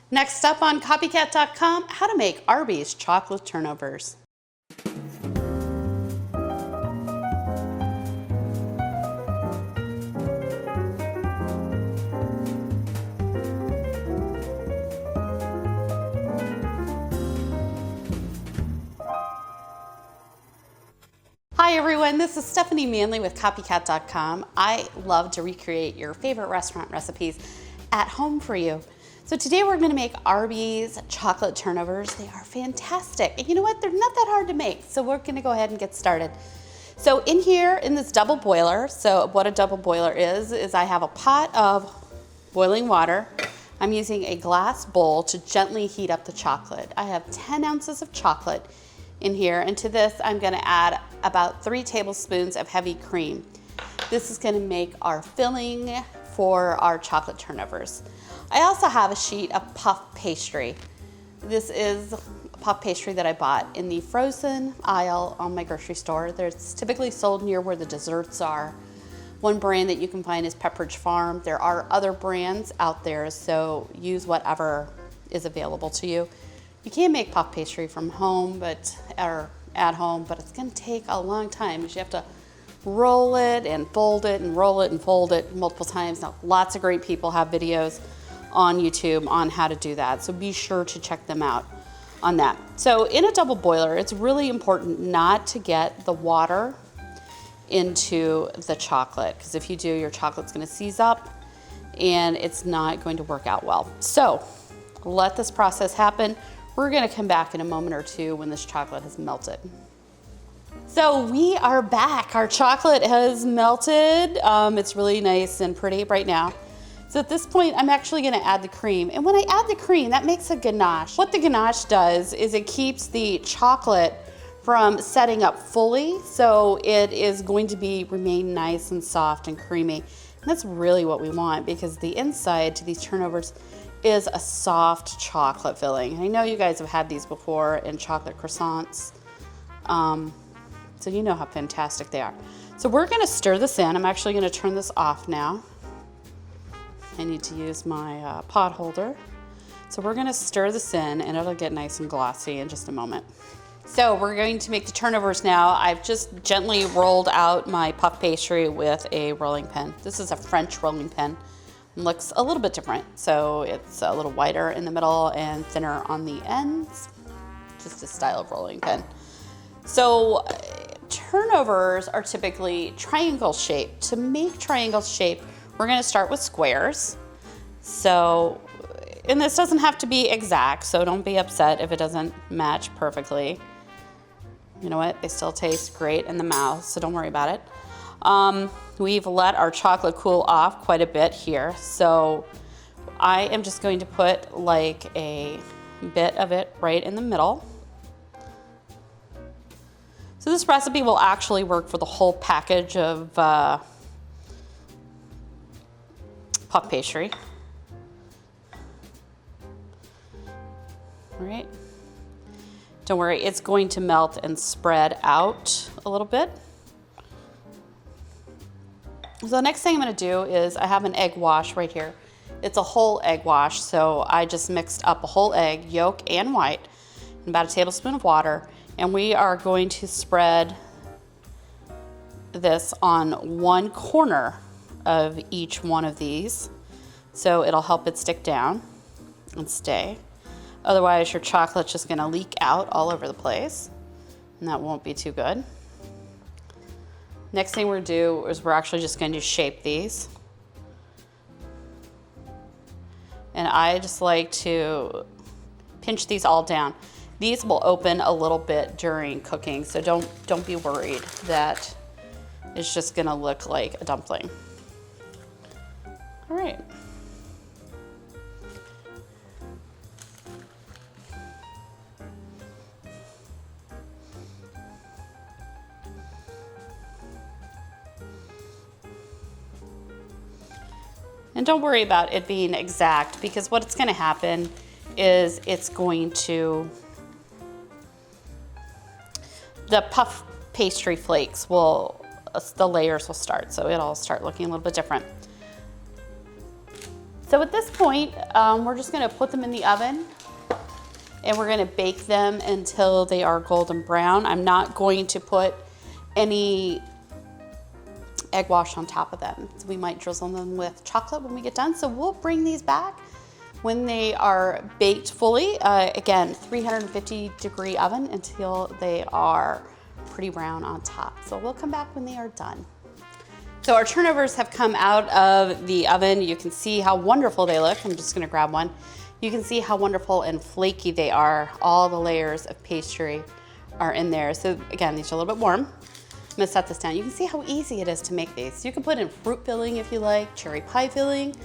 Next up on copycat.com, how to make Arby's chocolate turnovers. Hi everyone, this is Stephanie Manley with copycat.com. I love to recreate your favorite restaurant recipes at home for you. So today we're going to make Arby's chocolate turnovers. They are fantastic. And you know what? They're not that hard to make. So we're going to go ahead and get started. So in here, in this double boiler, so what a double boiler is I have a pot of boiling water. I'm using a glass bowl to gently heat up the chocolate. I have 10 ounces of chocolate in here, and to this I'm going to add about 3 tablespoons of heavy cream. This is going to make our filling for our chocolate turnovers. I also have a sheet of puff pastry. This is puff pastry that I bought in the frozen aisle on my grocery store. It's typically sold near where the desserts are. One brand that you can find is Pepperidge Farm. There are other brands out there, so use whatever is available to you. You can make puff pastry from home, or at home, but it's going to take a long time because you have to roll it and fold it and roll it and fold it multiple times. Now, lots of great people have videos on YouTube on how to do that, so be sure to check them out on that. So in a double boiler, it's really important not to get the water into the chocolate, because if you do, your chocolate's going to seize up and it's not going to work out well. So let this process happen. We're going to come back in a moment or two when this chocolate has melted. So we are back. Our chocolate has melted. It's really nice and pretty right now. So at this point, I'm actually going to add the cream. And when I add the cream, that makes a ganache. What the ganache does is it keeps the chocolate from setting up fully, so it is going to remain nice and soft and creamy. And that's really what we want, because the inside to these turnovers is a soft chocolate filling. I know you guys have had these before in chocolate croissants, so you know how fantastic they are. So we're going to stir this in. I'm actually going to turn this off now. I need to use my pot holder. So we're going to stir this in, and it'll get nice and glossy in just a moment. So we're going to make the turnovers now. I've just gently rolled out my puff pastry with a rolling pin. This is a French rolling pin. It looks a little bit different. So it's a little wider in the middle and thinner on the ends. Just a style of rolling pin. So turnovers are typically triangle shaped. To make triangle shape, we're going to start with squares. So, and this doesn't have to be exact, so don't be upset if it doesn't match perfectly. You know what? They still taste great in the mouth, so don't worry about it. We've let our chocolate cool off quite a bit here, so I am just going to put like a bit of it right in the middle. So this recipe will actually work for the whole package of puff pastry. All right. Don't worry, it's going to melt and spread out a little bit. So the next thing I'm going to do is I have an egg wash right here. It's a whole egg wash, so I just mixed up a whole egg, yolk and white, and about a tablespoon of water, and we are going to spread this on one corner of each one of these, so it'll help it stick down and stay. Otherwise, your chocolate's just going to leak out all over the place, and that won't be too good. Next thing we're going to do is we're actually just going to shape these. And I just like to pinch these all down. These will open a little bit during cooking, so don't be worried that it's just going to look like a dumpling. All right. And don't worry about it being exact, because what's going to happen is it's going to, the puff pastry flakes will, the layers will start, so it'll start looking a little bit different. So at this point, we're just gonna put them in the oven and we're gonna bake them until they are golden brown. I'm not going to put any egg wash on top of them. So we might drizzle them with chocolate when we get done. So we'll bring these back when they are baked fully. Again, 350-degree oven until they are pretty brown on top. So we'll come back when they are done. So our turnovers have come out of the oven. You can see how wonderful they look. I'm just gonna grab one. You can see how wonderful and flaky they are. All the layers of pastry are in there. So again, these are a little bit warm. I'm gonna set this down. You can see how easy it is to make these. You can put in fruit filling if you like, cherry pie filling,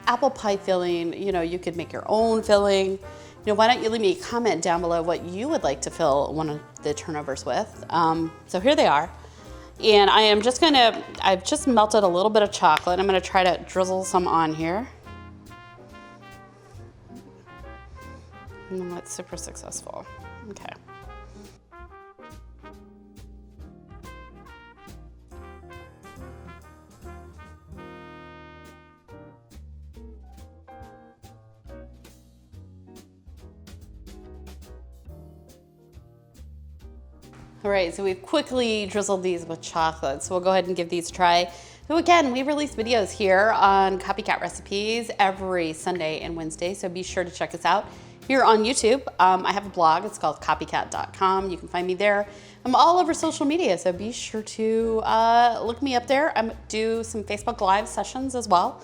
apple pie filling. You know, you could make your own filling. You know, why don't you leave me a comment down below what you would like to fill one of the turnovers with. So here they are. And I've just melted a little bit of chocolate. I'm gonna try to drizzle some on here. And that's super successful. Okay. All right, so we've quickly drizzled these with chocolate. So we'll go ahead and give these a try. So again, we release videos here on Copycat Recipes every Sunday and Wednesday. So be sure to check us out here on YouTube. I have a blog, it's called copycat.com. You can find me there. I'm all over social media, so be sure to look me up there. I do some Facebook Live sessions as well,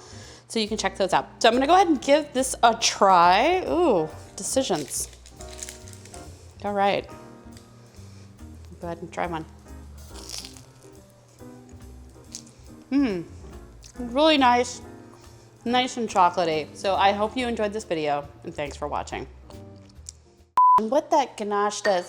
so you can check those out. So I'm gonna go ahead and give this a try. Ooh, decisions. All right. Go ahead and try one. Really nice and chocolatey. So I hope you enjoyed this video and thanks for watching. And what that ganache does